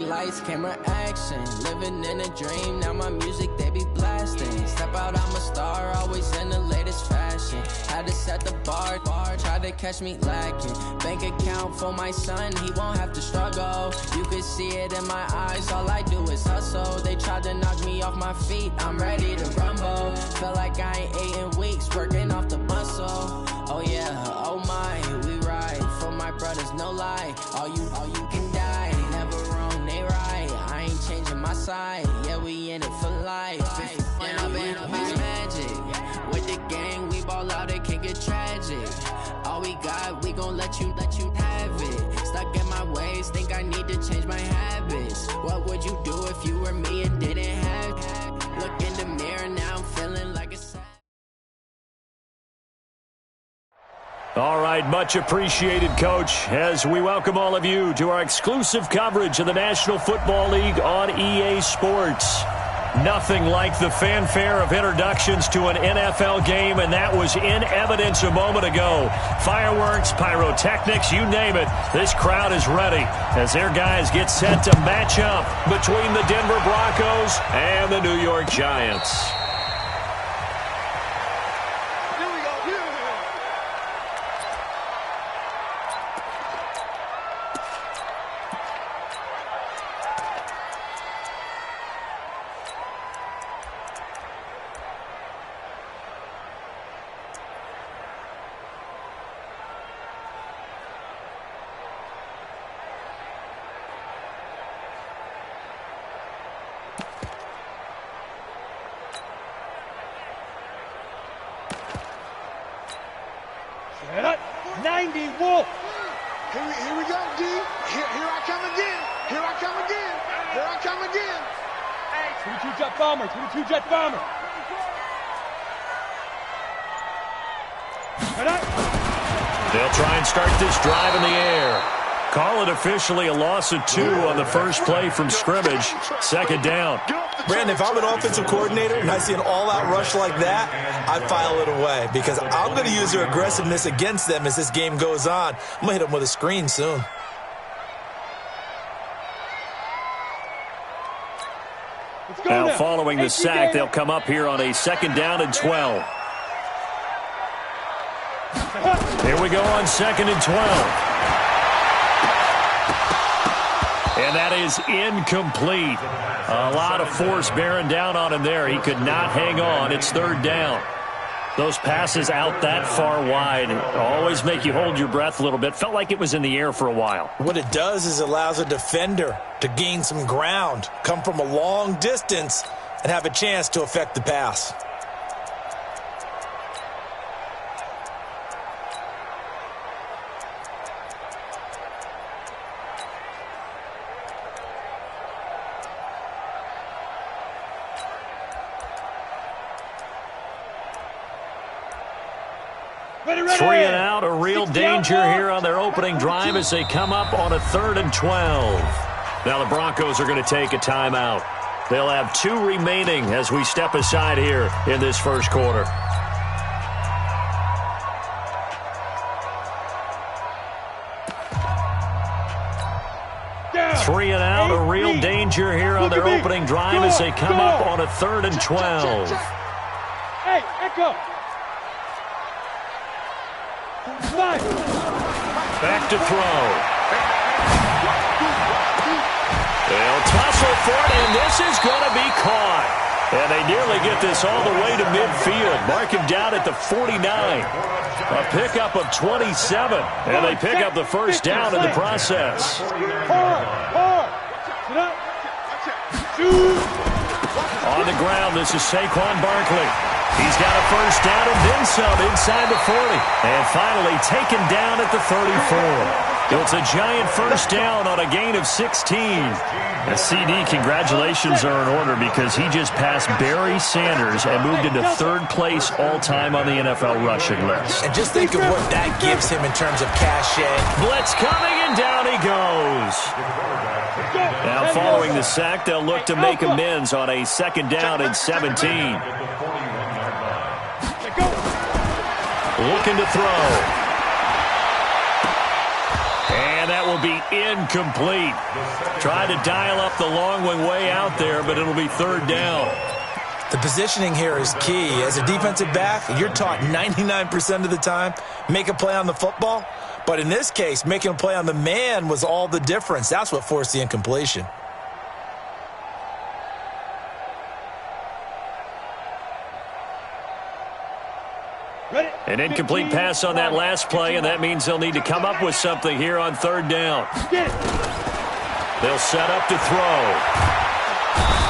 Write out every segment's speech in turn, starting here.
lights, camera, action. Living in a dream, now my music, they be blasting. Step out, I'm a star, always in the latest fashion. Had to set the bar, try to catch me lacking. Bank account for my son, he won't have to struggle. You can see it in my eyes, all I do is hustle. They tried to knock me off my feet, I'm ready to rumble. Felt like I ain't ate in weeks, working off the muscle. Oh yeah, oh my, we ride for my brothers, no lie. All you can die, never wrong, they right. I ain't changing my side, yeah, we in it for life. And I've been magic. With the gang, we ball out, it can get tragic. All we got, we gon' let you have it. Stuck in my ways, think I need to change my habits. What would you do if you were me and didn't have it? Look in the mirror, now I'm feeling like a sad. All right, much appreciated, Coach, as we welcome all of you to our exclusive coverage of the National Football League on EA Sports. Nothing like the fanfare of introductions to an NFL game, and that was in evidence a moment ago. Fireworks, pyrotechnics, you name it. This crowd is ready as their guys get set to match up between the Denver Broncos and the New York Giants. Set up, 90, Wolf. Here we go, D. Here I come again. Here I come again. Here I come again. 22 jet bomber, 22 jet bomber. Set up. They'll try and start this drive in the air. Call it officially a loss of 2 on the first play from scrimmage. Second down. Brandon, if I'm an offensive coordinator and I see an all-out rush like that, I file it away because I'm going to use their aggressiveness against them as this game goes on. I'm going to hit them with a screen soon. Now following the sack, they'll come up here on a 2nd down and 12. Here we go on 2nd and 12. And that is incomplete. A lot of force bearing down on him there. He could not hang on. It's 3rd down. Those passes out that far wide always make you hold your breath a little bit. Felt like it was in the air for a while. What it does is it allows a defender to gain some ground, come from a long distance, and have a chance to affect the pass. Three and out, a real danger here on their opening drive as they come up on a 3rd and 12. Now the Broncos are going to take a timeout. They'll have 2 remaining as we step aside here in this first quarter. Three and out, a real danger here on their opening drive as they come up on a 3rd and 12. Hey, Echo. Back to throw. They'll tussle for it, and this is going to be caught. And they nearly get this all the way to midfield. Mark him down at the 49. A pickup of 27, and they pick up the first down in the process. On the ground, this is Saquon Barkley. He's got a first down and then some inside the 40. And finally taken down at the 34. It's a giant first down on a gain of 16. And CD, congratulations are in order because he just passed Barry Sanders and moved into 3rd place all-time on the NFL rushing list. And just think of what that gives him in terms of cachet. Blitz coming, and down he goes. Now following the sack, they'll look to make amends on a 2nd down and 17. Looking to throw. And that will be incomplete. Tried to dial up the long way out there, but it'll be third down. The positioning here is key. As a defensive back, you're taught 99% of the time, make a play on the football. But in this case, making a play on the man was all the difference. That's what forced the incompletion. An incomplete pass on that last play, and that means they'll need to come up with something here on third down. They'll set up to throw.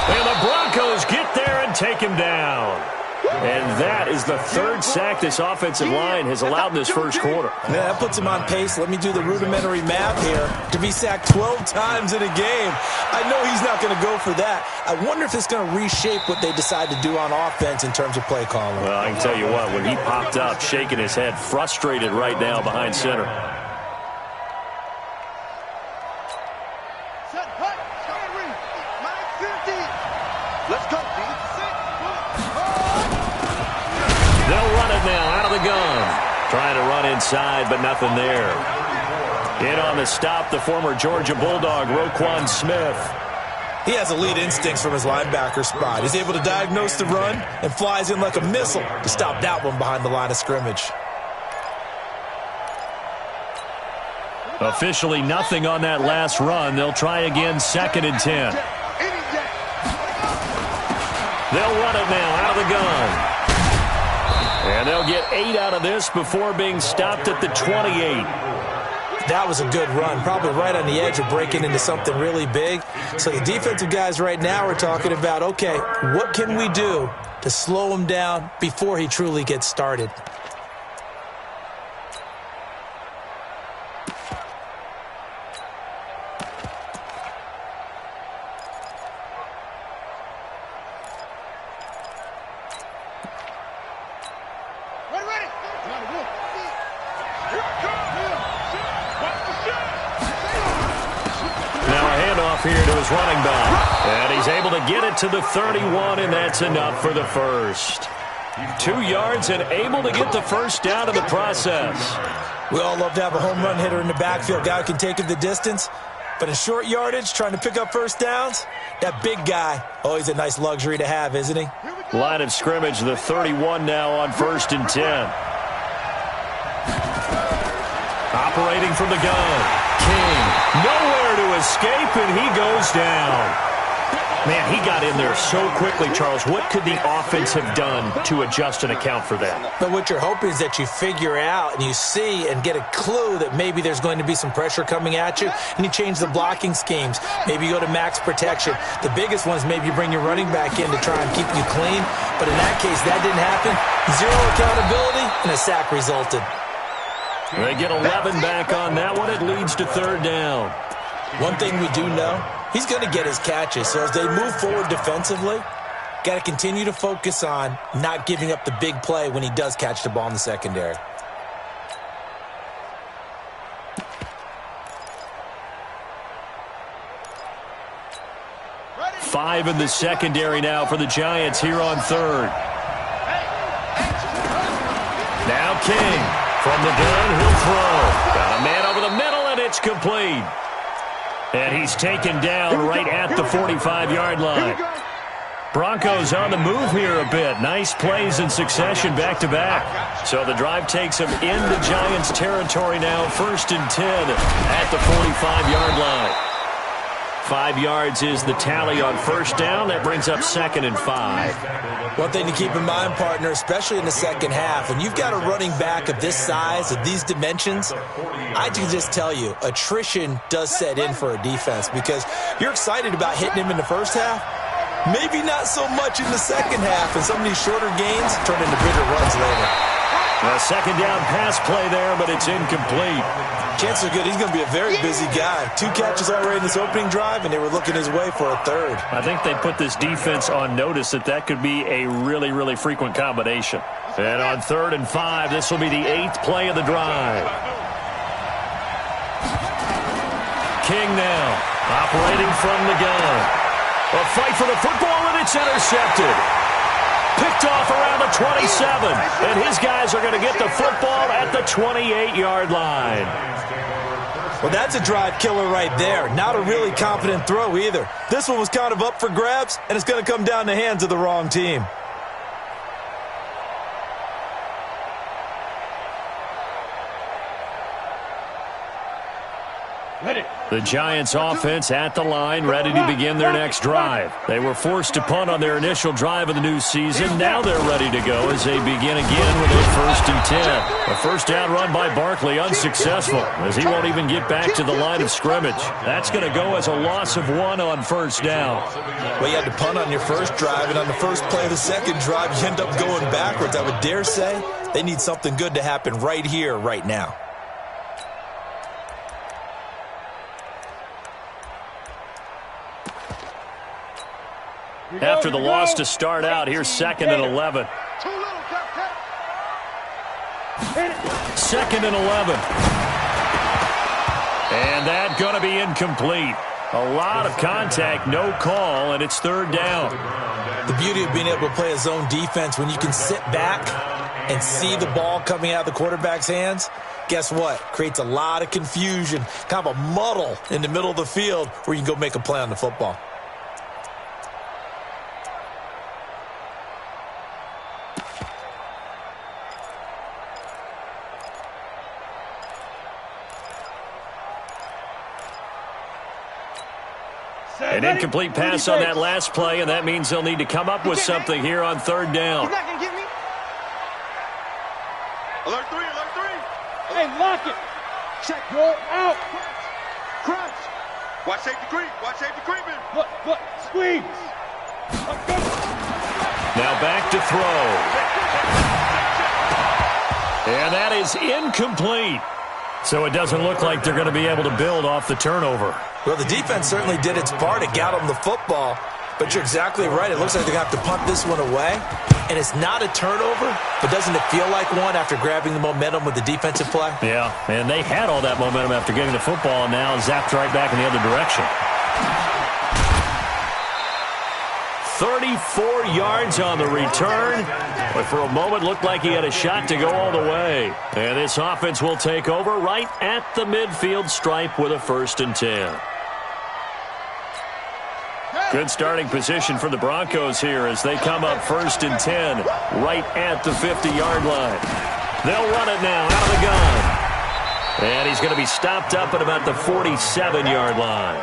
And the Broncos get there and take him down. And that is the third sack this offensive line has allowed in this first quarter. Yeah, that puts him on pace. Let me do the rudimentary math here. To be sacked 12 times in a game. I know he's not going to go for that. I wonder if it's going to reshape what they decide to do on offense in terms of play calling. Well, I can tell you what, when he popped up, shaking his head, frustrated right now behind center. Let's go, They'll run it now out of the gun. Trying to run inside, but nothing there. In on the stop, the former Georgia Bulldog, Roquan Smith. He has elite instincts from his linebacker spot. He's able to diagnose the run and flies in like a missile to stop that one behind the line of scrimmage. Officially nothing on that last run. They'll try again, 2nd and 10. They'll run it now out of the gun. And they'll get 8 out of this before being stopped at the 28. That was a good run, probably right on the edge of breaking into something really big. So the defensive guys right now are talking about, okay, what can we do to slow him down before he truly gets started? Here to his running back. And he's able to get it to the 31, and that's enough for the first. 2 yards and able to get the first down in the process. We all love to have a home run hitter in the backfield, guy who can take it the distance. But in short yardage, trying to pick up first downs, that big guy, always a nice luxury to have, isn't he? Line of scrimmage, the 31 now on 1st and 10. Operating from the gun. King, nowhere to escape, and he goes down. Man, he got in there so quickly, Charles. What could the offense have done to adjust and account for that? But what you're hoping is that you figure out and you see and get a clue that maybe there's going to be some pressure coming at you, and you change the blocking schemes. Maybe you go to max protection. The biggest one is maybe you bring your running back in to try and keep you clean. But in that case, that didn't happen. 0 accountability, and a sack resulted. They get 11 back on that one. It leads to 3rd down. One thing we do know, he's going to get his catches. So as they move forward defensively, got to continue to focus on not giving up the big play when he does catch the ball in the secondary. Five in the secondary now for the Giants here on 3rd. Now King. From the gun, he'll throw. Got a man over the middle, and it's complete. And he's taken down right at the 45-yard line. Broncos on the move here a bit. Nice plays in succession back-to-back. So the drive takes him into Giants territory now. 1st and 10 at the 45-yard line. 5 yards is the tally on 1st down. That brings up 2nd and 5. One thing to keep in mind, partner, especially in the second half, when you've got a running back of this size, of these dimensions, I can just tell you, attrition does set in for a defense because you're excited about hitting him in the first half. Maybe not so much in the second half, and some of these shorter gains turn into bigger runs later. A 2nd down pass play there, but it's incomplete. Chances are good he's going to be a very busy guy. 2 catches already in this opening drive, and they were looking his way for a 3rd. I think they put this defense on notice that could be a really, really frequent combination. And on 3rd and 5, this will be the 8th play of the drive. King now, operating from the gun. A fight for the football, and it's intercepted. Picked off around the 27, and his guys are going to get the football at the 28-yard line. Well, that's a drive killer right there. Not a really confident throw either. This one was kind of up for grabs, and it's going to come down the hands of the wrong team. The Giants offense at the line, ready to begin their next drive. They were forced to punt on their initial drive of the new season. Now they're ready to go as they begin again with a 1st and 10. A first down run by Barkley unsuccessful as he won't even get back to the line of scrimmage. That's going to go as a loss of 1 on first down. Well, you had to punt on your first drive, and on the first play of the second drive, you end up going backwards. I would dare say they need something good to happen right here, right now. After the loss to start out, here's 2nd and 11. 2nd and 11. And that's going to be incomplete. A lot of contact, no call, and it's 3rd down. The beauty of being able to play a zone defense, when you can sit back and see the ball coming out of the quarterback's hands, guess what? Creates a lot of confusion, kind of a muddle in the middle of the field where you can go make a play on the football. An incomplete pass on that last play, and that means they'll need to come up with something here on 3rd down. He's not going to get me. Alert 3, alert 3. Hey, lock it. Check, go out. Crunch. Watch safety creep. Watch safety creeping. Look, squeeze. Now back to throw. And that is incomplete. So it doesn't look like they're going to be able to build off the turnover. Well, the defense certainly did its part. It got them the football. But you're exactly right. It looks like they're going to have to punt this one away. And it's not a turnover, but doesn't it feel like one after grabbing the momentum with the defensive play? Yeah, and they had all that momentum after getting the football, and now zapped right back in the other direction. 34 yards on the return, but for a moment looked like he had a shot to go all the way. And this offense will take over right at the midfield stripe with a 1st and 10. Good starting position for the Broncos here as they come up 1st and 10 right at the 50-yard line. They'll run it now out of the gun. And he's going to be stopped up at about the 47-yard line.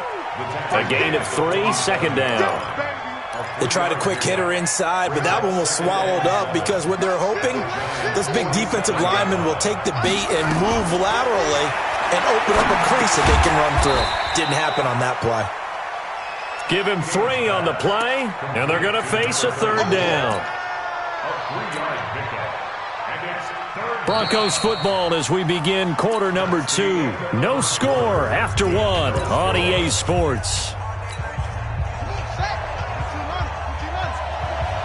A gain of 3, 2nd down. They tried a quick hitter inside, but that one was swallowed up because what they're hoping, those big defensive linemen will take the bait and move laterally and open up a crease that they can run through. Didn't happen on that play. Give him 3 on the play, and they're going to face a 3rd down. Broncos football as we begin quarter number 2. No score after 1 on EA Sports.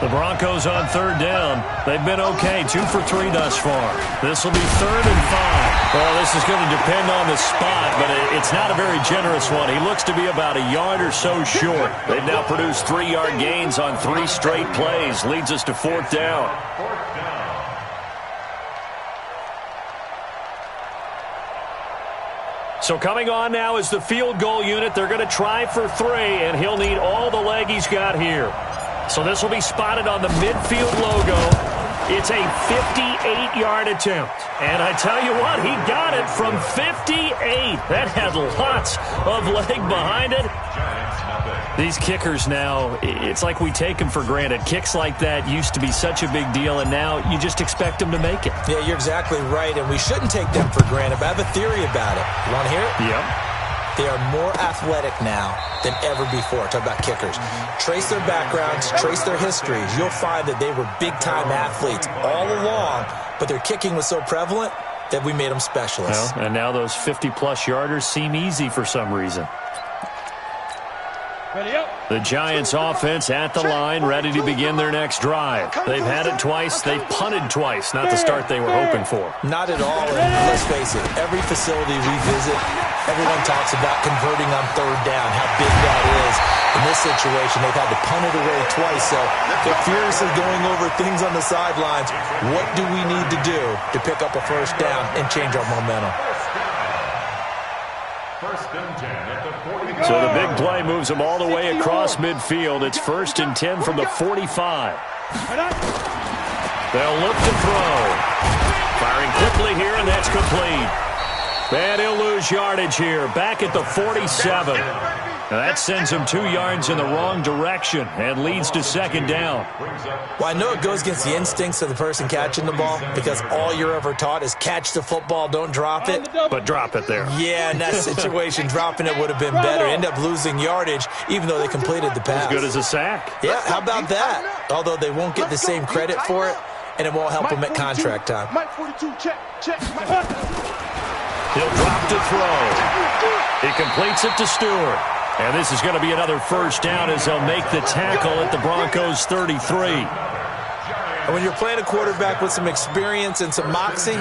The Broncos on 3rd down. They've been okay, 2 for 3 thus far. This will be 3rd and 5. Well, this is going to depend on the spot, but it's not a very generous one. He looks to be about a yard or so short. They've now produced 3-yard gains on 3 straight plays. Leads us to 4th down. So coming on now is the field goal unit. They're going to try for 3, and he'll need all the leg he's got here. So this will be spotted on the midfield logo. It's a 58-yard attempt. And I tell you what, he got it from 58. That had lots of leg behind it. These kickers now, it's like we take them for granted. Kicks like that used to be such a big deal, and now you just expect them to make it. Yeah, you're exactly right, and we shouldn't take them for granted, but I have a theory about it. You want to hear it? Yep. They are more athletic now than ever before. Talk about kickers. Trace their backgrounds, trace their histories. You'll find that they were big-time athletes all along, but their kicking was so prevalent that we made them specialists. Well, and now those 50-plus yarders seem easy for some reason. The Giants offense at the line, ready to begin their next drive. They've had it twice. They've punted twice. Not the start they were hoping for. Not at all. And let's face it, every facility we visit, everyone talks about converting on 3rd down, how big that is. In this situation, they've had to punt it away twice, so they're furiously going over things on the sidelines. What do we need to do to pick up a 1st down and change our momentum? So the big play moves them all the way across midfield. It's 1st and 10 from the 45. They'll look to throw. Firing quickly here, and that's complete. And he'll lose yardage here, back at the 47. Now that sends him 2 yards in the wrong direction and leads to 2nd down. Well, I know it goes against the instincts of the person catching the ball because all you're ever taught is catch the football, don't drop it. But drop it there. Yeah, in that situation, dropping it would have been better. End up losing yardage even though they completed the pass. As good as a sack. Yeah, how about that? Although they won't get the same credit for it, and it won't help them at contract time. Mike 42, check. He'll drop to throw. He completes it to Stewart. And this is going to be another 1st down as they'll make the tackle at the Broncos' 33. And when you're playing a quarterback with some experience and some moxie,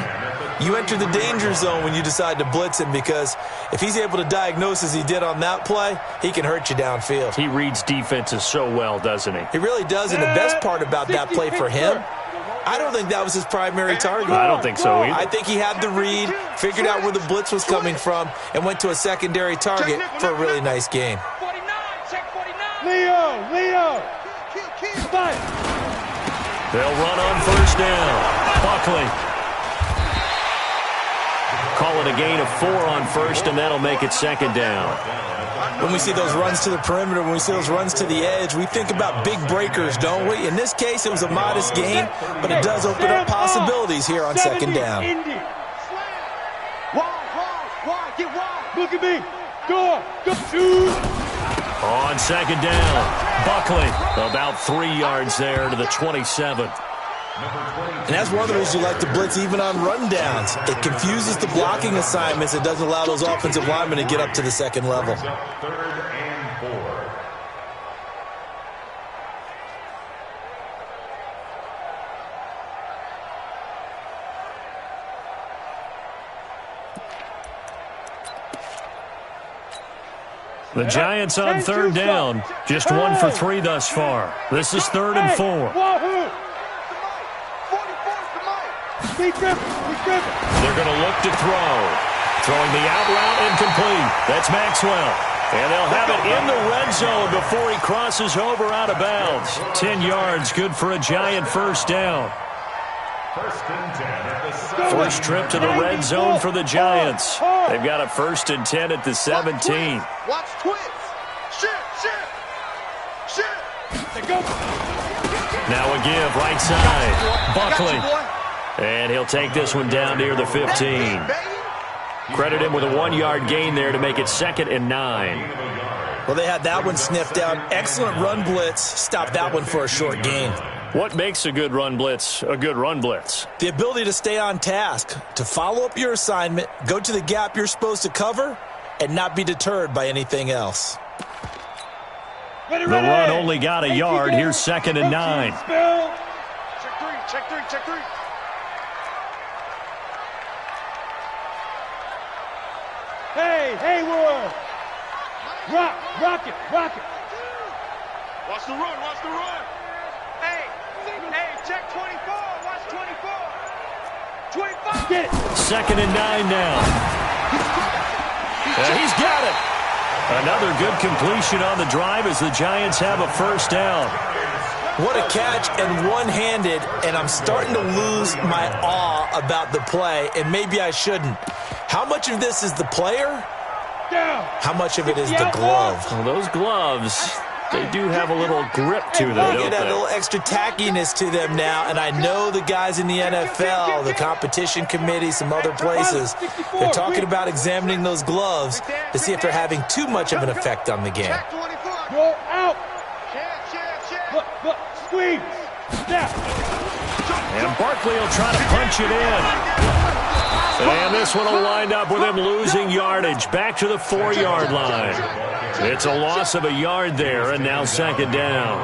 you enter the danger zone when you decide to blitz him because if he's able to diagnose as he did on that play, he can hurt you downfield. He reads defenses so well, doesn't he? He really does, and the best part about that play for him, I don't think that was his primary target. I don't think so either. I think he had the read, figured out where the blitz was coming from, and went to a secondary target for a really nice gain. 49, check 49. Leo. Fight. They'll run on 1st down. Buckley. Call it a gain of 4 on 1st, and that'll make it 2nd down. When we see those runs to the perimeter, when we see those runs to the edge, we think about big breakers, don't we? In this case, it was a modest gain, but it does open up possibilities here on 2nd down. Wide, get wide. Look at me. Go. Shoot. On 2nd down, Buckley about 3 yards there to the 27. And that's one of the reasons you like to blitz even on rundowns. It confuses the blocking assignments. It doesn't allow those offensive linemen to get up to the 2nd level. The Giants on 3rd down, just 1 for 3 thus far. This is 3rd and 4. Be driven. They're going to look to throw. Throwing the out route incomplete. That's Maxwell. And they'll have it in the red zone before he crosses over out of bounds. 10 yards, good for a Giant 1st down. First trip to the red zone for the Giants. They've got a 1st and 10 at the 17. Watch twist. Shit. Now a give right side. Buckley. And he'll take this one down near the 15. Credit him with a 1-yard gain there to make it 2nd and 9. Well, they had that one sniffed out. Excellent run blitz. Stopped that one for a short gain. What makes a good run blitz a good run blitz? The ability to stay on task, to follow up your assignment, go to the gap you're supposed to cover, and not be deterred by anything else. The run only got a yard. Here's 2nd and 9. Check three. Hey, Hayward. Rock it. Watch the run. Hey, check 24. Watch 24. 25. Get it. 2nd and 9 now. And he's got it. Another good completion on the drive as the Giants have a 1st down. What a catch and one-handed, and I'm starting to lose my awe about the play, and maybe I shouldn't. How much of this is the player? How much of it is the glove? Well, those gloves, they do have a little grip to them, don't Get that they? little extra tackiness to them now, and I know the guys in the NFL, the competition committee, some other places, they're talking about examining those gloves to see if they're having too much of an effect on the game. Go out. Look, squeeze. Snap. And Barkley will try to punch it in. And this one will wind up with him losing yardage back to the 4-yard line. It's a loss of a yard there, and now 2nd down.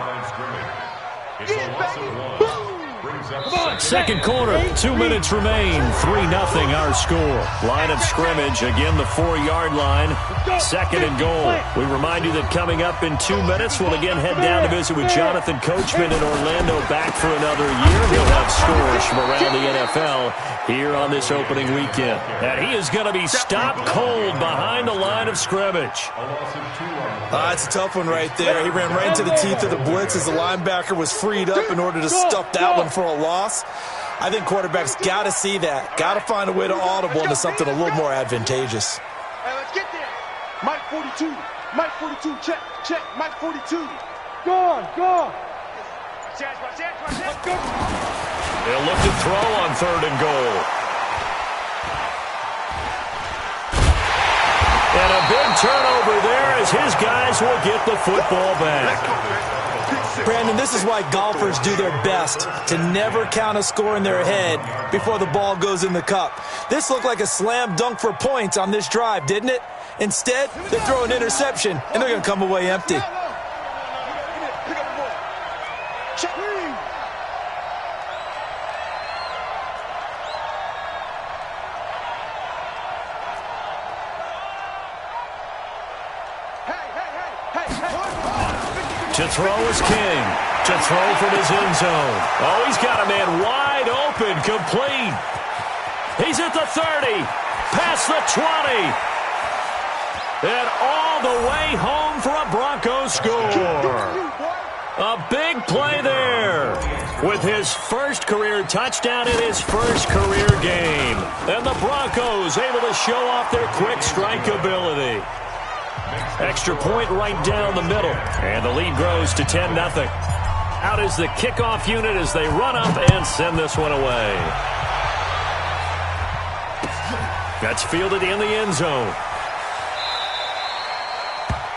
Second quarter, 2 minutes remain. 3-0 our score. Line of scrimmage, again the 4-yard line. Second and goal. We remind you that coming up in 2 minutes, we'll again head down to visit with Jonathan Coachman in Orlando, back for another year. He'll have scores from around the NFL here on this opening weekend. And he is going to be stopped cold behind the line of scrimmage. It's a tough one right there. He ran right into the teeth of the blitz as the linebacker was freed up in order to stuff that one for a loss. I think quarterbacks got to see that. Got to find a way to audible into something a little more advantageous. Hey, let's get there. Mike 42. Mike 42. Check. Check. Mike 42. Go on. They'll look to throw on third and goal. And a big turnover there as his guys will get the football back. Brandon, this is why golfers do their best to never count a score in their head before the ball goes in the cup. This looked like a slam dunk for points on this drive, didn't it? Instead, they throw an interception, and they're going to come away empty. To throw is King. To throw from his end zone. Oh, he's got a man wide open, complete. He's at the 30, past the 20. And all the way home for a Broncos score. A big play there with his first career touchdown in his first career game. And the Broncos able to show off their quick strike ability. Extra point right down the middle. And the lead grows to 10-0. Out is the kickoff unit as they run up and send this one away. That's fielded in the end zone.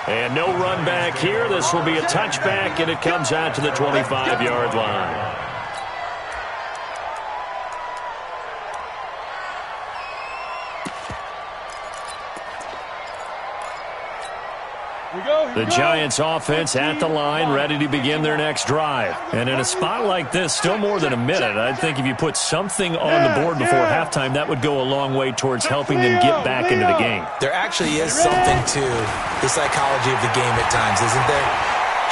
And no run back here. This will be a touchback, and it comes out to the 25-yard line. The Giants offense at the line, ready to begin their next drive. And in a spot like this, still more than a minute, I think if you put something on the board before halftime, that would go a long way towards helping them get back into the game. There actually is something to the psychology of the game at times, isn't there?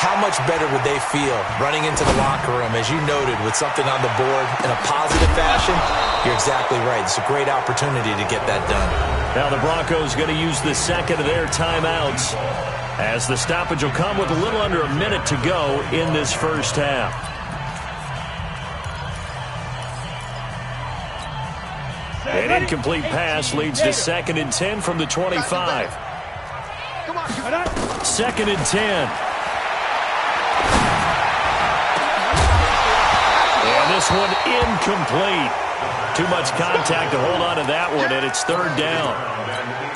How much better would they feel running into the locker room, as you noted, with something on the board in a positive fashion? You're exactly right. It's a great opportunity to get that done. Now the Broncos going to use the second of their timeouts, as the stoppage will come with a little under a minute to go in this first half. An incomplete pass leads to 2nd and 10 from the 25. 2nd and 10. And this one incomplete. Too much contact to hold on to that one, and it's 3rd down.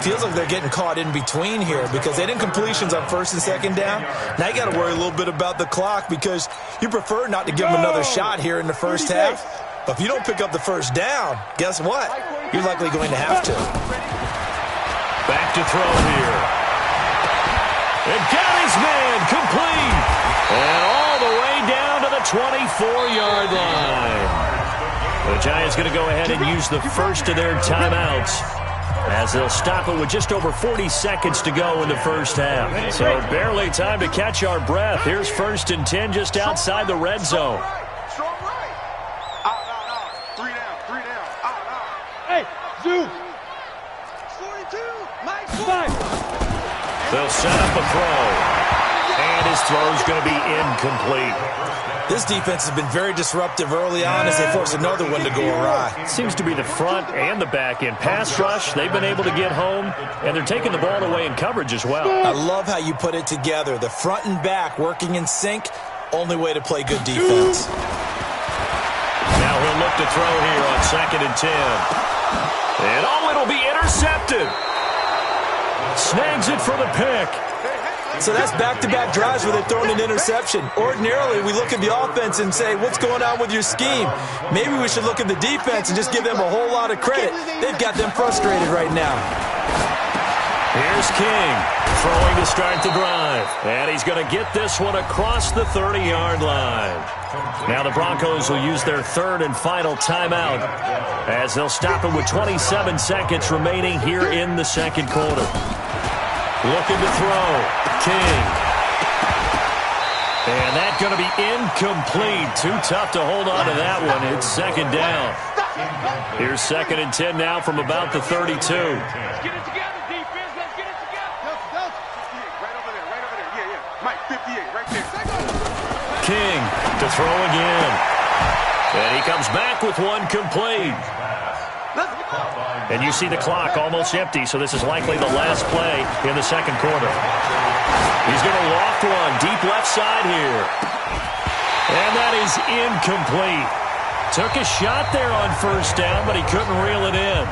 Feels like they're getting caught in between here because they did completions on 1st and 2nd down. Now you got to worry a little bit about the clock because you prefer not to give them another shot here in the first half. But if you don't pick up the 1st down, guess what? You're likely going to have to. Back to throw here. And got his man complete. And all the way down to the 24-yard line. The Giants going to go ahead and use the first of their timeouts, as they'll stop it with just over 40 seconds to go in the first half. So barely time to catch our breath. Here's 1st and 10 just outside the red zone. Strong right. Out. 3 down. Out. Hey, Zoo. 42. Mike. They'll set up a throw. And his throw's going to be incomplete. This defense has been very disruptive early on as they force another one to go awry. Seems to be the front and the back end. Pass rush, they've been able to get home, and they're taking the ball away in coverage as well. I love how you put it together. The front and back working in sync, only way to play good defense. Now he'll look to throw here on 2nd and 10. And it'll be intercepted. Snags it for the pick. So that's back-to-back drives where they're throwing an interception. Ordinarily, we look at the offense and say, what's going on with your scheme? Maybe we should look at the defense and just give them a whole lot of credit. They've got them frustrated right now. Here's King. throwing to start the drive. And he's going to get this one across the 30-yard line. Now the Broncos will use their third and final timeout as they'll stop it with 27 seconds remaining here in the second quarter. Looking to throw. King. And that's going to be incomplete. Too tough to hold on to that one. It's second down. Here's 2nd and 10 now from about the 32. Let's get it together, defense. Let's get it together. Right over there. Yeah. Mike, 58, right there. King to throw again. And he comes back with one complete. And you see the clock almost empty, so this is likely the last play in the second quarter. He's going to loft one deep left side here. And that is incomplete. Took a shot there on first down, but he couldn't reel it in.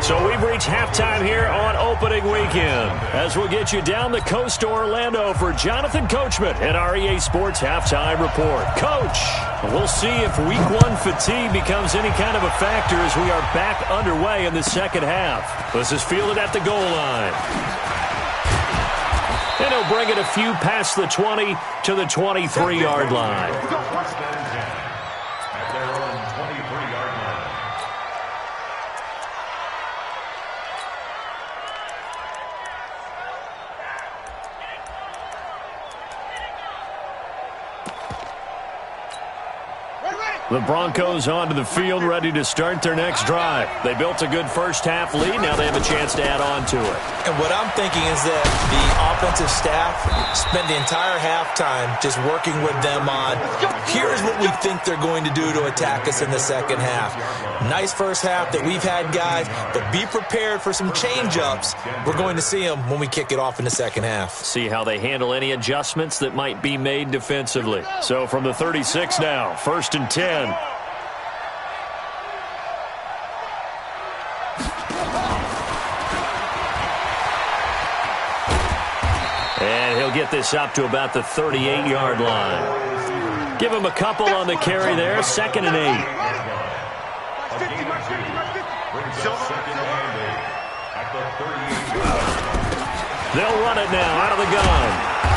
So we've reached halftime here on opening weekend, as we'll get you down the coast to Orlando for Jonathan Coachman at our EA Sports Halftime Report. Coach, we'll see if Week 1 fatigue becomes any kind of a factor as we are back underway in the second half. This is fielded at the goal line. And he'll bring it a few past the 20 to the 23-yard line. The Broncos onto the field, ready to start their next drive. They built a good first-half lead. Now they have a chance to add on to it. And what I'm thinking is that the offensive staff spent the entire halftime just working with them on, here's what we think they're going to do to attack us in the second half. Nice first half that we've had, guys, but be prepared for some change-ups. We're going to see them when we kick it off in the second half. See how they handle any adjustments that might be made defensively. So from the 36 now, 1st and 10. And he'll get this up to about the 38-yard line. Give him a couple on the carry there. 2nd and 8. They'll run it now out of the gun.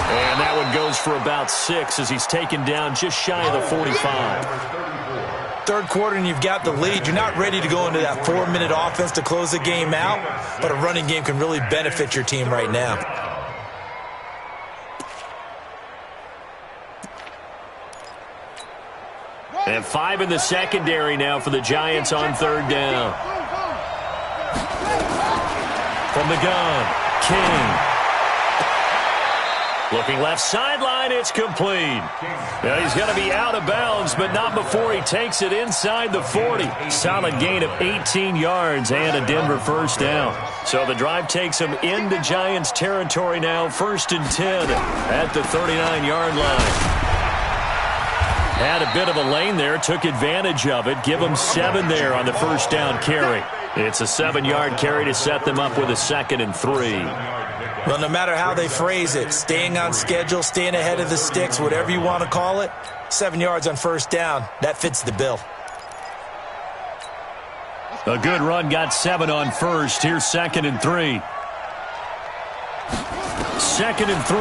And that one goes for about 6 as he's taken down just shy of the 45. Third quarter and you've got the lead. You're not ready to go into that 4-minute offense to close the game out, but a running game can really benefit your team right now. And 5 in the secondary now for the Giants on 3rd down. From the gun, King. Looking left sideline, it's complete. Now he's going to be out of bounds, but not before he takes it inside the 40. Solid gain of 18 yards and a Denver first down. So the drive takes him into Giants territory now, 1st and 10 at the 39-yard line. Had a bit of a lane there, took advantage of it. Give him 7 there on the first down carry. It's a 7-yard carry to set them up with a 2nd and 3. Well, no matter how they phrase it, staying on schedule, staying ahead of the sticks, whatever you want to call it, 7 yards on first down, that fits the bill. A good run, got 7 on first. Here's 2nd and 3. 2nd and 3.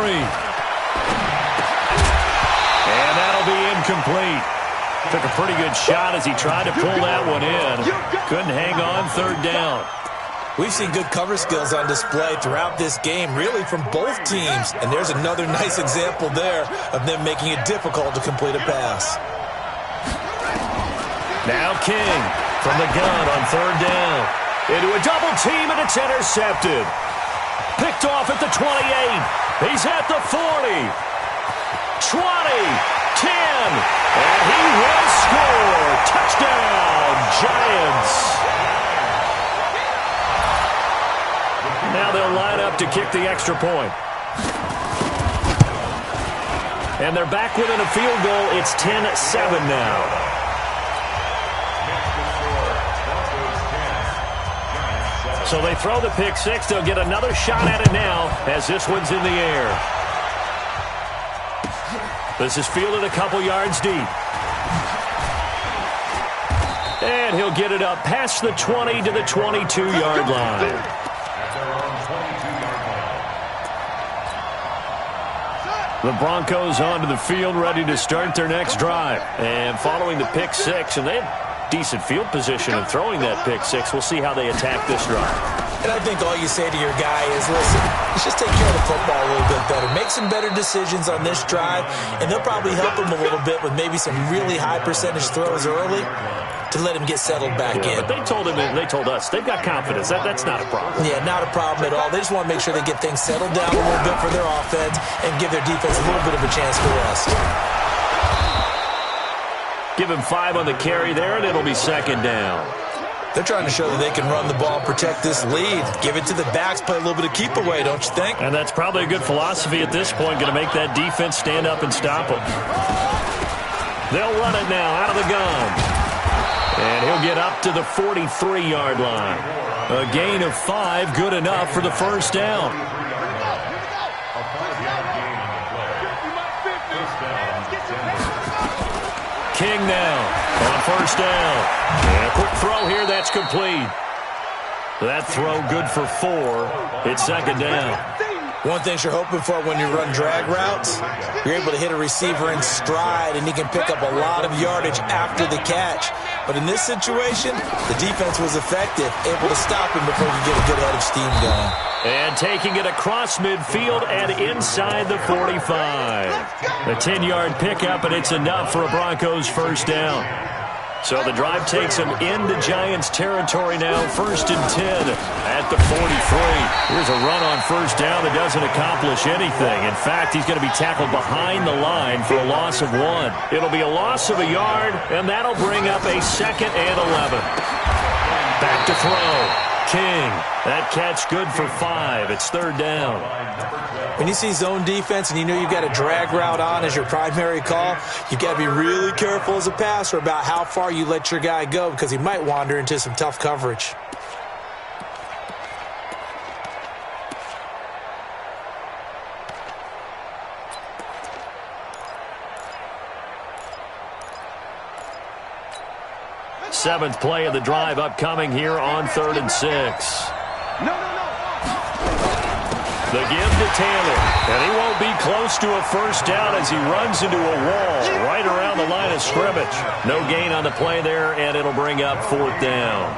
And that'll be incomplete. Took a pretty good shot as he tried to pull that one in. Couldn't hang on, 3rd down. We've seen good cover skills on display throughout this game, really from both teams. And there's another nice example there of them making it difficult to complete a pass. Now King from the gun on 3rd down. Into a double team, and it's intercepted. Picked off at the 28. He's at the 40. 20, 10, and he will score. Touchdown, Giants. Now they'll line up to kick the extra point. And they're back within a field goal. It's 10-7 now. So they throw the pick 6. They'll get another shot at it now as this one's in the air. This is fielded a couple yards deep. And he'll get it up past the 20 to the 22-yard line. The Broncos onto the field, ready to start their next drive. And following the pick six, and they have decent field position in throwing that pick six. We'll see how they attack this drive. And I think all you say to your guy is, listen, let's just take care of the football a little bit better. Make some better decisions on this drive, and they'll probably help him a little bit with maybe some really high percentage throws early to let him get settled back in. But they told him, and they told us, they've got confidence. That's not a problem. Yeah, not a problem at all. They just want to make sure they get things settled down a little bit for their offense and give their defense a little bit of a chance to rest. Give him 5 on the carry there, and it'll be second down. They're trying to show that they can run the ball, protect this lead. Give it to the backs, play a little bit of keep away, don't you think? And that's probably a good philosophy at this point, going to make that defense stand up and stop them. They'll run it now out of the gun. And he'll get up to the 43-yard line. A gain of 5, good enough for the first down. King now on first down. And a quick throw here, that's complete. That throw good for 4. It's second down. One thing you're hoping for when you run drag routes, you're able to hit a receiver in stride, and he can pick up a lot of yardage after the catch. But in this situation, the defense was effective, able to stop him before he could get a good head of steam going. And taking it across midfield and inside the 45. A 10-yard pickup, and it's enough for a Broncos first down. So the drive takes him into Giants territory now, 1st and 10 at the 43. Here's a run on first down that doesn't accomplish anything. In fact, he's going to be tackled behind the line for a loss of 1. It'll be a loss of a yard, and that'll bring up a 2nd and 11. Back to throw. King. That catch good for 5. It's 3rd down. When you see zone defense and you know you've got a drag route on as your primary call, you've got to be really careful as a passer about how far you let your guy go because he might wander into some tough coverage. Seventh play of the drive upcoming here on 3rd and 6. The give to Taylor, and he won't be close to a first down as he runs into a wall right around the line of scrimmage. No gain on the play there, and it'll bring up 4th down.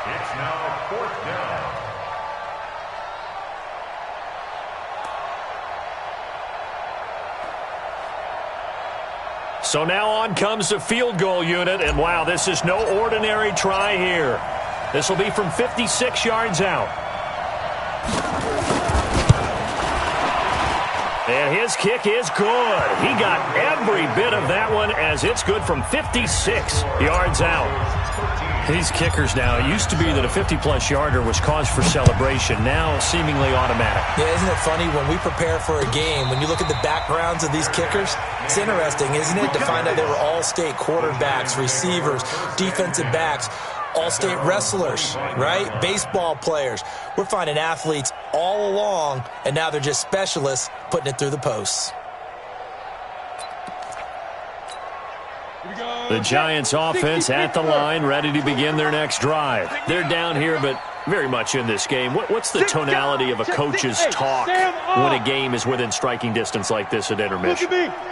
It's now 4th down. So now on comes the field goal unit, and wow, this is no ordinary try here. This will be from 56 yards out. And his kick is good. He got every bit of that one as it's good from 56 yards out. These kickers now, it used to be that a 50-plus yarder was cause for celebration. Now seemingly automatic. Yeah, isn't it funny when we prepare for a game, when you look at the backgrounds of these kickers, it's interesting, isn't it, to find out they were all-state quarterbacks, receivers, defensive backs, all-state wrestlers, right? Baseball players. We're finding athletes all along, and now they're just specialists putting it through the posts. The Giants offense at the line, ready to begin their next drive. They're down here, but very much in this game. What's the tonality of a coach's talk when a game is within striking distance like this at intermission?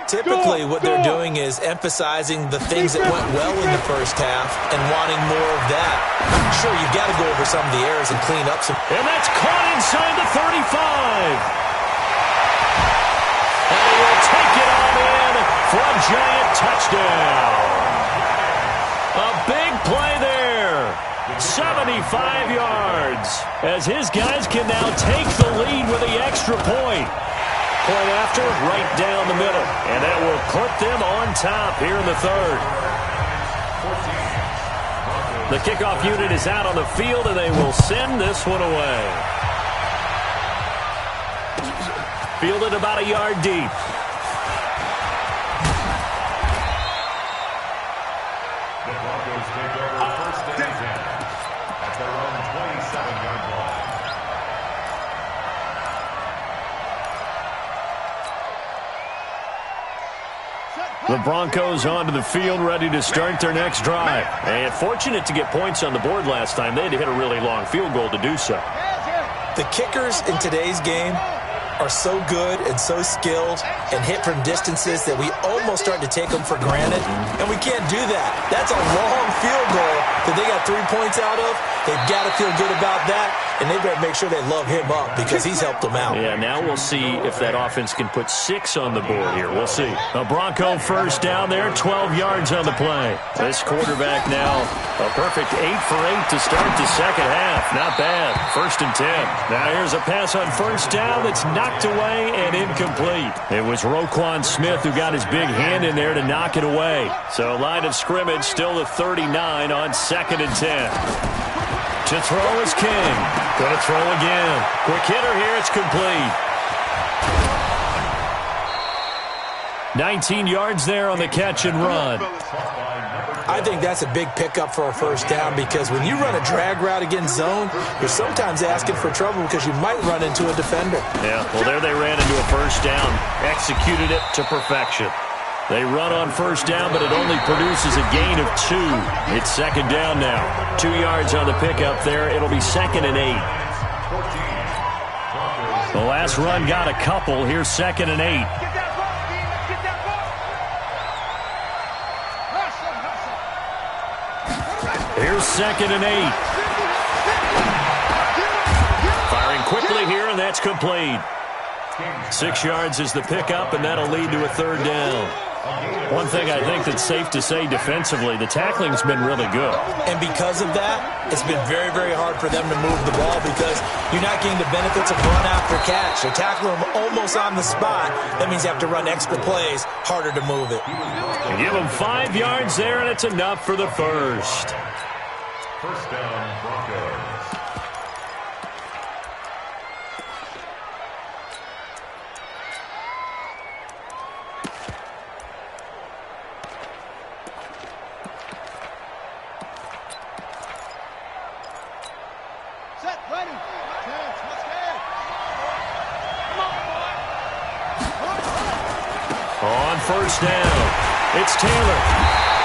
Typically, what they're doing is emphasizing the things that went well in the first half and wanting more of that. Sure, you've got to go over some of the errors and clean up some. And that's caught inside the 35. And he will take it on in for a Giant touchdown. A big play there. 75 yards as his guys can now take the lead with the extra point. Point after, right down the middle. And that will put them on top here in the 3rd. The kickoff unit is out on the field, and they will send this one away. Fielded about a yard deep. The Broncos take over first and 10 at their own 27-yard line. The Broncos onto the field, ready to start their next drive. And fortunate to get points on the board last time. They had to hit a really long field goal to do so. The kickers in today's game are so good and so skilled and hit from distances that we almost start to take them for granted, and we can't do that. That's a long field goal that they got 3 points out of. They've got to feel good about that, and they better make sure they love him up because he's helped them out. Yeah, now we'll see if that offense can put 6 on the board here. We'll see. A Bronco first down there, 12 yards on the play. This quarterback now a perfect 8 for 8 to start the second half. Not bad. 1st and 10. Now here's a pass on first down that's knocked away and incomplete. It was Roquan Smith who got his big hand in there to knock it away. So line of scrimmage still the 39 on 2nd and 10. To throw is King. Going to throw again. Quick hitter here. It's complete. 19 yards there on the catch and run. I think that's a big pickup for a first down because when you run a drag route against zone, you're sometimes asking for trouble because you might run into a defender. Yeah, well, there they ran into a first down. Executed it to perfection. They run on first down, but it only produces a gain of 2. It's 2nd down now. 2 yards on the pickup there. It'll be 2nd and 8. The last run got a couple. Here's 2nd and 8. Here's 2nd and 8. Firing quickly here, and that's complete. 6 yards is the pickup, and that'll lead to a 3rd down. One thing I think that's safe to say defensively, the tackling's been really good. And because of that, it's been very, very hard for them to move the ball because you're not getting the benefits of run after catch. They tackle them almost on the spot. That means you have to run extra plays, harder to move it. They give them 5 yards there, and it's enough for the first. First down, Broncos. Set, ready. Chance, let's get. On first down, it's Taylor.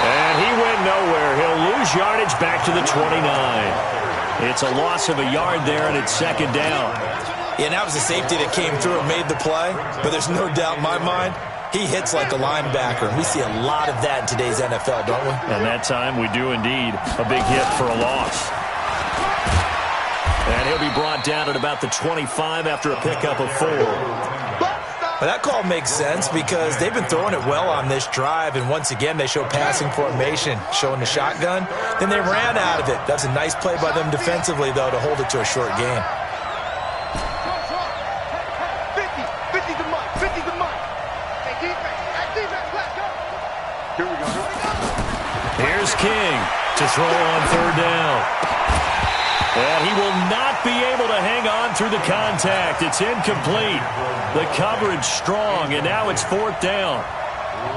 And he went nowhere. He'll lose yardage back to the 29. It's a loss of a yard there, and it's 2nd down. Yeah, and that was a safety that came through and made the play. But there's no doubt in my mind, he hits like a linebacker. And we see a lot of that in today's NFL, don't we? And that time we do indeed. A big hit for a loss. And he'll be brought down at about the 25 after a pickup of 4. But that call makes sense because they've been throwing it well on this drive, and once again they show passing formation, showing the shotgun. Then they ran out of it. That's a nice play by them defensively, though, to hold it to a short game. 50 to Mike, 50 to Mike. Hey, defense, let's go. Here we go. Here's King to throw on 3rd down. And he will not be able to hang on through the contact. It's incomplete. The coverage strong, and now it's 4th down.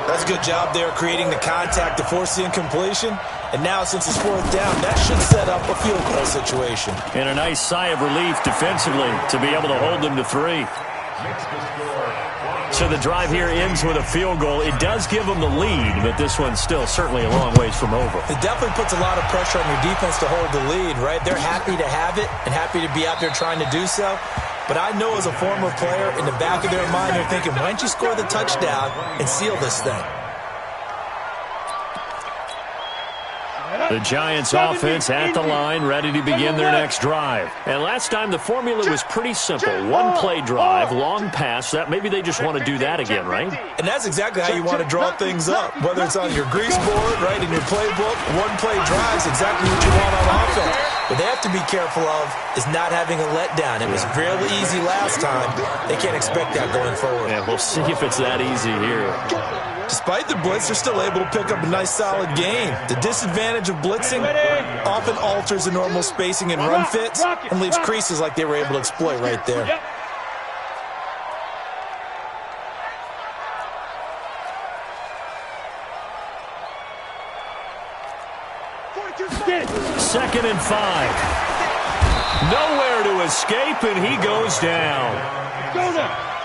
That's a good job there creating the contact to force the incompletion. And now since it's 4th down, that should set up a field goal situation. And a nice sigh of relief defensively to be able to hold them to 3. So the drive here ends with a field goal. It does give them the lead, but this one's still certainly a long ways from over. It definitely puts a lot of pressure on your defense to hold the lead, right? They're happy to have it and happy to be out there trying to do so. But I know as a former player, in the back of their mind, they're thinking, why don't you score the touchdown and seal this thing? The Giants offense at the line, ready to begin their next drive. And last time the formula was pretty simple. One play drive, long pass. That maybe they just want to do that again, right? And that's exactly how you want to draw things up. Whether it's on your grease board, right, in your playbook, one play drive is exactly what you want on offense. What they have to be careful of is not having a letdown. It was really easy last time. They can't expect that going forward. Yeah, we'll see if it's that easy here. Despite the blitz, they're still able to pick up a nice, solid gain. The disadvantage of blitzing often alters the normal spacing and run fits and leaves creases like they were able to exploit right there. 2nd and 5. Nowhere to escape, and he goes down.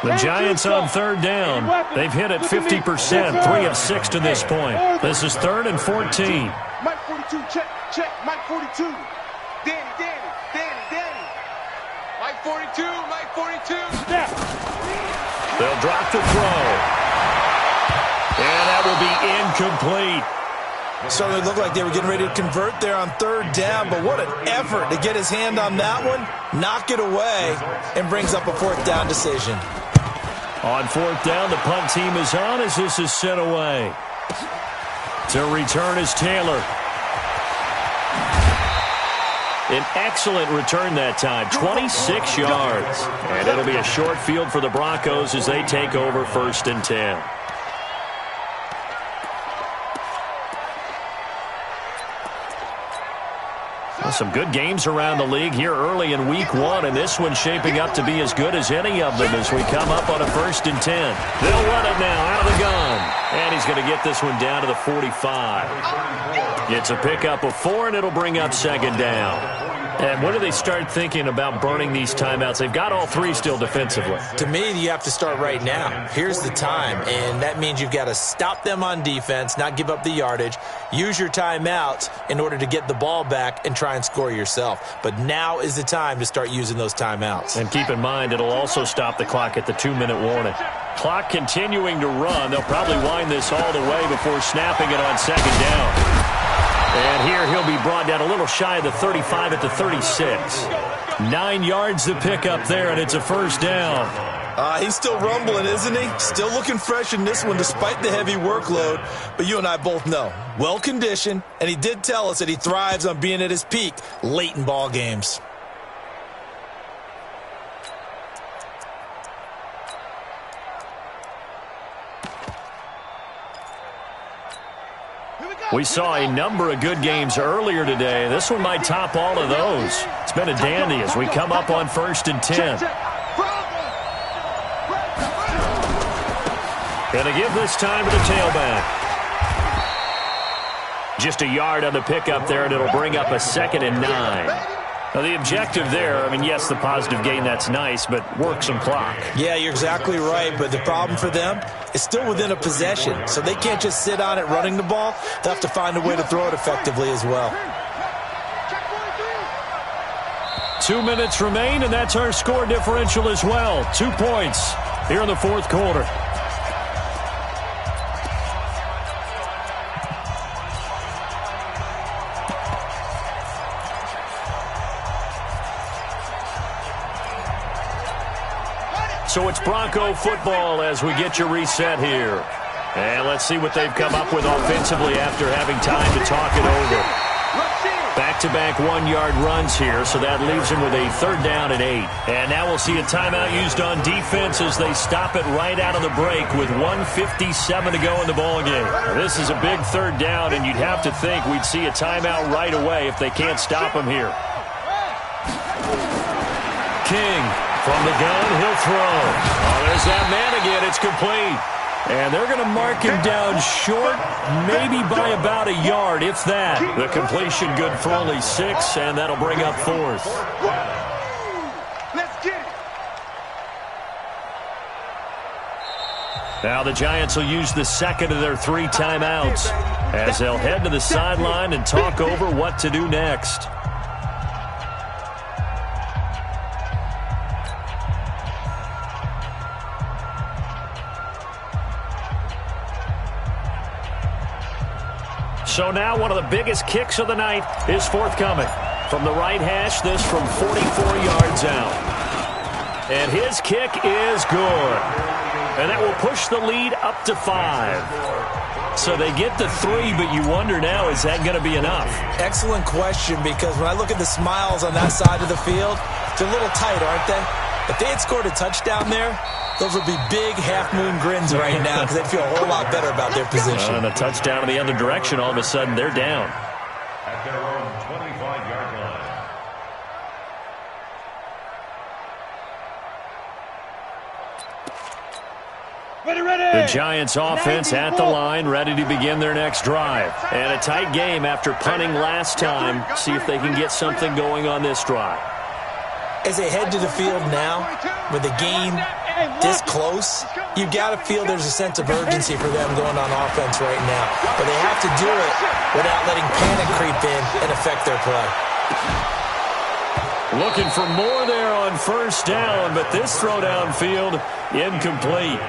The Giants on 3rd down. They've hit it 50%, 3 of 6 to this point. This is 3rd and 14. Mike 42, check, Mike 42. Danny. Mike 42, light 42. Snap. They'll drop the throw. And that will be incomplete. Certainly looked like they were getting ready to convert there on third down, but what an effort to get his hand on that one, knock it away, and brings up a fourth down decision. On fourth down, the punt team is on as this is sent away. To return is Taylor. An excellent return that time, 26 yards. And it'll be a short field for the Broncos as they take over 1st and 10. Well, some good games around the league here early in week 1, and this one's shaping up to be as good as any of them as we come up on a 1st and 10. They'll run it now out of the gun. And he's going to get this one down to the 45. It's a pickup of 4, and it'll bring up 2nd down. And when do they start thinking about burning these timeouts? They've got all 3 still defensively. To me, you have to start right now. Here's the time, and that means you've got to stop them on defense, not give up the yardage, use your timeouts in order to get the ball back and try and score yourself. But now is the time to start using those timeouts. And keep in mind, it'll also stop the clock at the 2-minute warning. Clock continuing to run. They'll probably wind this all the way before snapping it on 2nd down. And here he'll be brought down a little shy of the 35 at the 36. 9 yards to pick up there, and it's a 1st down. He's still rumbling, isn't he? Still looking fresh in this one despite the heavy workload. But you and I both know, well-conditioned, and he did tell us that he thrives on being at his peak late in ball games. We saw a number of good games earlier today. This one might top all of those. It's been a dandy as we come up on 1st and 10. Going to give this time to the tailback. Just a yard on the pickup there, and it'll bring up a 2nd and 9. Now, the objective there, I mean, yes, the positive gain, that's nice, but work some clock. Yeah, you're exactly right, but the problem for them is still within a possession, so they can't just sit on it running the ball. They'll have to find a way to throw it effectively as well. 2 minutes remain, and that's our score differential as well. 2 points here in the 4th quarter. So it's Bronco football as we get you reset here. And let's see what they've come up with offensively after having time to talk it over. Back-to-back 1-yard runs here, so that leaves them with a 3rd down and 8. And now we'll see a timeout used on defense as they stop it right out of the break with 1:57 to go in the ballgame. This is a big 3rd down, and you'd have to think we'd see a timeout right away if they can't stop him here. King. From the gun, he'll throw. Oh, there's that man again. It's complete. And they're going to mark him down short, maybe by about a yard, if that. The completion good for only 6, and that'll bring up 4th. Let's get it. Now the Giants will use the 2nd of their 3 timeouts as they'll head to the sideline and talk over what to do next. So now one of the biggest kicks of the night is forthcoming. From the right hash, this from 44 yards out. And his kick is good. And that will push the lead up to 5. So they get to 3, but you wonder now, is that going to be enough? Excellent question, because when I look at the smiles on that side of the field, they're a little tight, aren't they? If they had scored a touchdown there, those would be big half-moon grins right now because they'd feel a whole lot better about their position. And a touchdown in the other direction, all of a sudden they're down. At their own 25-yard line. Ready. The Giants offense at the line, ready to begin their next drive. And a tight game after punting last time. See if they can get something going on this drive. As they head to the field now, with the game this close, you've got to feel there's a sense of urgency for them going on offense right now. But they have to do it without letting panic creep in and affect their play. Looking for more there on first down, but this throw downfield incomplete.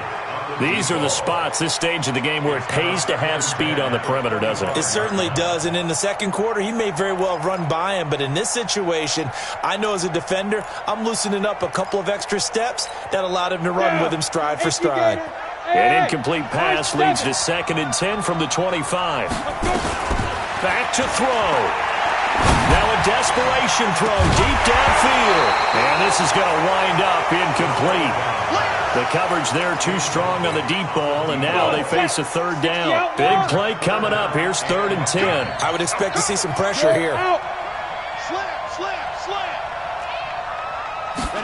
These are the spots, this stage of the game, where it pays to have speed on the perimeter, doesn't it? It certainly does, and in the second quarter, he may very well run by him, but in this situation, I know as a defender, I'm loosening up a couple of extra steps that allowed him to run with him stride for stride. An incomplete pass leads to 2nd and 10 from the 25. Back to throw. Now a desperation throw deep downfield, and this is going to wind up incomplete. The coverage there too strong on the deep ball, and now they face a 3rd down. Big play coming up. Here's 3rd and 10. I would expect to see some pressure here.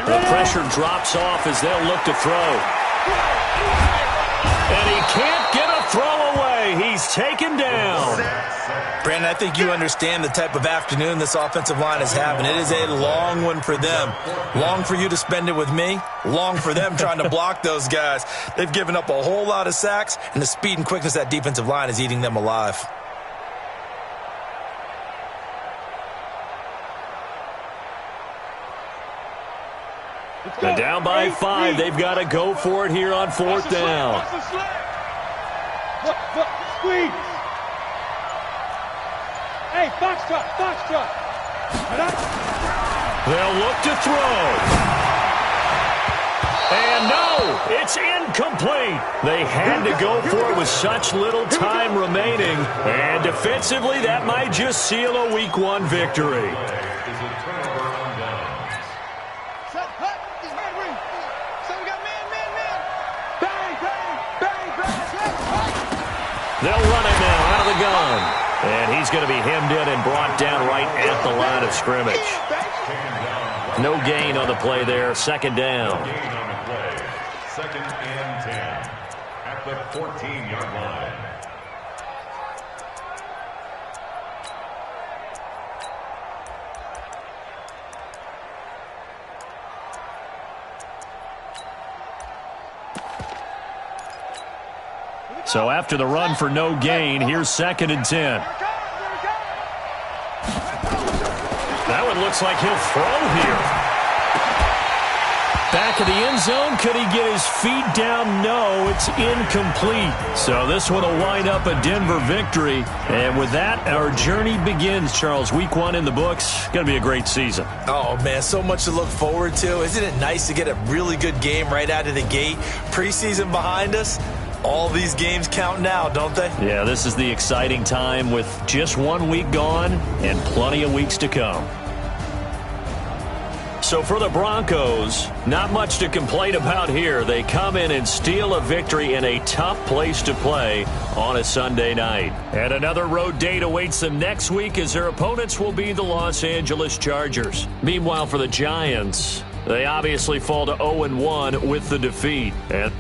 The pressure drops off as they'll look to throw. And he can't get a throw away. He's taken down. Brandon, I think you understand the type of afternoon this offensive line is having. It is a long one for them. Long for you to spend it with me. Long for them trying to block those guys. They've given up a whole lot of sacks, and the speed and quickness of that defensive line is eating them alive. And down by 5. They've got to go for it here on 4th down. Squeeze. Hey, box truck. They'll look to throw. And no, it's incomplete. They had to go for it with such little time remaining. And defensively, that might just seal a Week 1 victory. They'll run it now out of the gun. And he's going to be hemmed in and brought down right at the line of scrimmage. No gain on the play there. 2nd down. Gain on the play. 2nd and 10 at the 14-yard line. So after the run for no gain, here's 2nd and 10. That one looks like he'll throw here. Back of the end zone. Could he get his feet down? No, it's incomplete. So this one will wind up a Denver victory. And with that, our journey begins, Charles. Week 1 in the books. Going to be a great season. Oh, man, so much to look forward to. Isn't it nice to get a really good game right out of the gate? Preseason behind us. All these games count now, don't they? Yeah, this is the exciting time with just 1 week gone and plenty of weeks to come. So for the Broncos, not much to complain about here. They come in and steal a victory in a tough place to play on a Sunday night. And another road date awaits them next week as their opponents will be the Los Angeles Chargers. Meanwhile, for the Giants, they obviously fall to 0-1 with the defeat. And